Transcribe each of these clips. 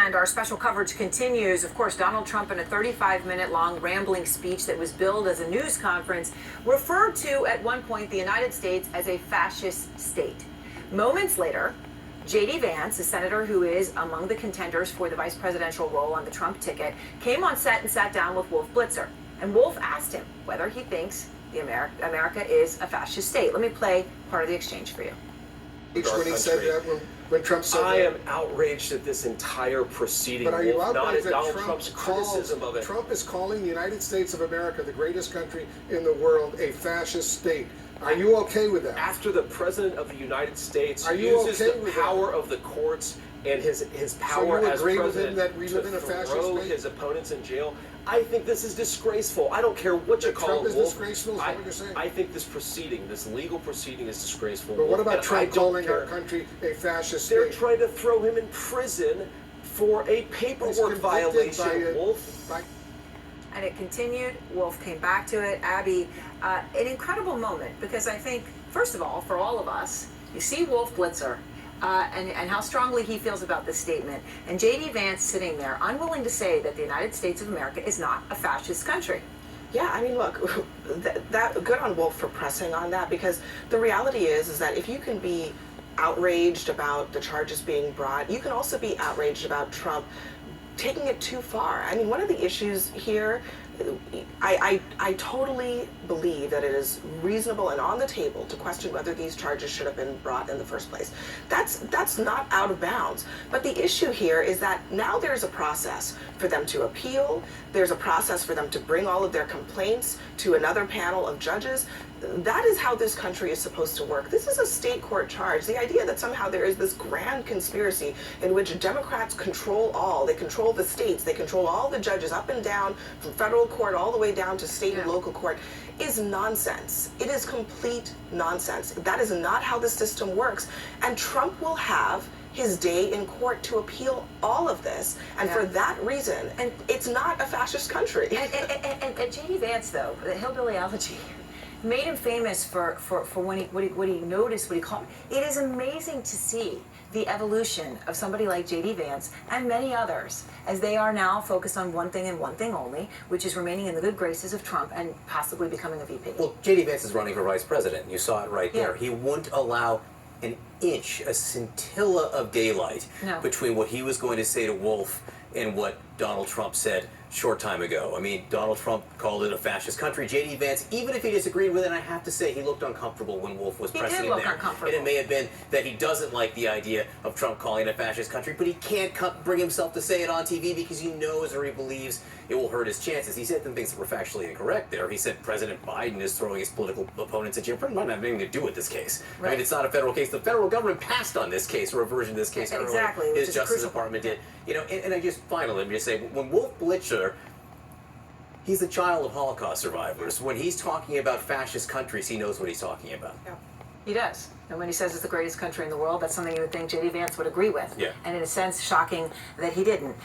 And our special coverage continues. Of course, Donald Trump, in a 35-minute long rambling speech that was billed as a news conference, referred to at one point the United States as a fascist state. Moments later, J.D. Vance, a senator who is among the contenders for the vice presidential role on the Trump ticket, came on set and sat down with Wolf Blitzer. And Wolf asked him whether he thinks America is a fascist state. Let me play part of the exchange for you. When he said that, when Trump said that. I am outraged at this entire proceeding, But are you not outraged at that Donald Trump's criticism of it? Trump is calling the United States of America, the greatest country in the world, a fascist state. Are you okay with that? After the President of the United States Are you uses okay the with power that? of the courts and his power you as agree with president him that we live in a to fascist throw state? his opponents in jail, I think this is disgraceful. I don't care what you That call Trump it, is Wolf. disgraceful, is that what you're saying? I think this proceeding, this legal proceeding, is disgraceful. But what Wolf, about and I Trump don't calling care. our country a fascist They're state? trying to throw him in prison for a He's paperwork convicted violation, Wolf. And it continued. Wolf came back to it. Abby, an incredible moment, because I think, first of all, for all of us, you see Wolf Blitzer and how strongly he feels about this statement, and J.D. Vance sitting there, unwilling to say that the United States of America is not a fascist country. Yeah, I mean, look, that good on Wolf for pressing on that, because the reality is that if you can be outraged about the charges being brought, you can also be outraged about Trump taking it too far. I mean, one of the issues here, I totally believe that it is reasonable and on the table to question whether these charges should have been brought in the first place. That's not out of bounds. But the issue here is that now there's a process for them to appeal. There's a process for them to bring all of their complaints to another panel of judges. That is how this country is supposed to work. This is a state court charge. The idea that somehow there is this grand conspiracy in which Democrats control all, they control the states, they control all the judges up and down from federal court all the way down to state and local court, is nonsense. It is complete nonsense. That is not how the system works. And Trump will have his day in court to appeal all of this, and for that reason, and it's not a fascist country. And J.D. Vance, though, the hillbilly elegy, made him famous for what he noticed, what he called. It is amazing to see the evolution of somebody like J.D. Vance and many others, as they are now focused on one thing and one thing only, which is remaining in the good graces of Trump and possibly becoming a VP. Well, J.D. Vance is running for vice president. You saw it right there. Yeah. He wouldn't allow an inch, a scintilla of daylight between what he was going to say to Wolf and what Donald Trump said short time ago. I mean, Donald Trump called it a fascist country. J.D. Vance, even if he disagreed with it, I have to say he looked uncomfortable when Wolf was pressing him there. And it may have been that he doesn't like the idea of Trump calling it a fascist country, but he can't bring himself to say it on TV because he knows or he believes it will hurt his chances. He said some things that were factually incorrect there. He said President Biden is throwing his political opponents in jail. President Biden doesn't have anything to do with this case. Right. I mean, it's not a federal case. The federal government passed on this case, or a version of this case earlier. Exactly. His Justice Department did. You know, and I just finally let me just say, when Wolf Blitzer, he's a child of Holocaust survivors. When he's talking about fascist countries, he knows what he's talking about. Yeah. He does. And when he says it's the greatest country in the world, that's something you would think J.D. Vance would agree with. Yeah. And in a sense, shocking that he didn't.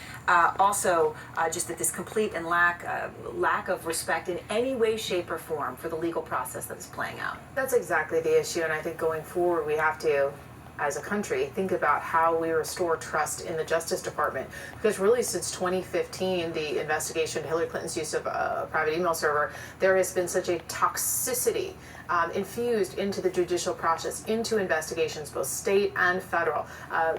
Just that this complete and lack of respect in any way, shape, or form for the legal process that is playing out. That's exactly the issue, and I think going forward we have to, as a country, think about how we restore trust in the Justice Department. Because really since 2015, the investigation into Hillary Clinton's use of a private email server, there has been such a toxicity infused into the judicial process, into investigations, both state and federal,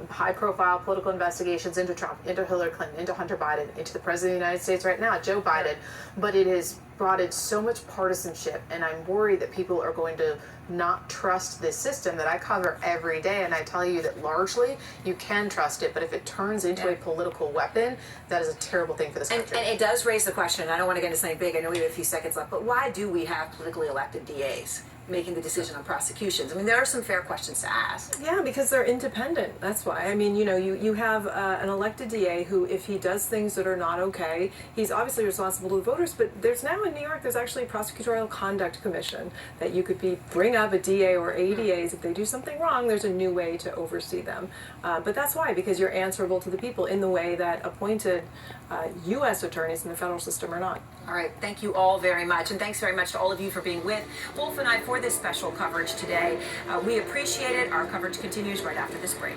high-profile political investigations into Trump, into Hillary Clinton, into Hunter Biden, into the President of the United States right now, Joe Biden. But it has brought in so much partisanship, and I'm worried that people are going to not trust this system that I cover every day, and I tell you that largely you can trust it, but if it turns into a political weapon, that is a terrible thing for this country. And it does raise the question, I don't want to get into something big, I know we have a few seconds left, but why do we have politically elected DAs making the decision on prosecutions? I mean, there are some fair questions to ask. Yeah, because they're independent. That's why. I mean, you have an elected DA who, if he does things that are not okay, he's obviously responsible to the voters, but there's now in New York, there's actually a prosecutorial conduct commission that you could bring up a DA or ADAs. If they do something wrong, there's a new way to oversee them. But that's why, because you're answerable to the people in the way that appointed U.S. attorneys in the federal system are not. All right, thank you all very much, and thanks very much to all of you for being with Wolf and I for this special coverage today. We appreciate it. Our coverage continues right after this break.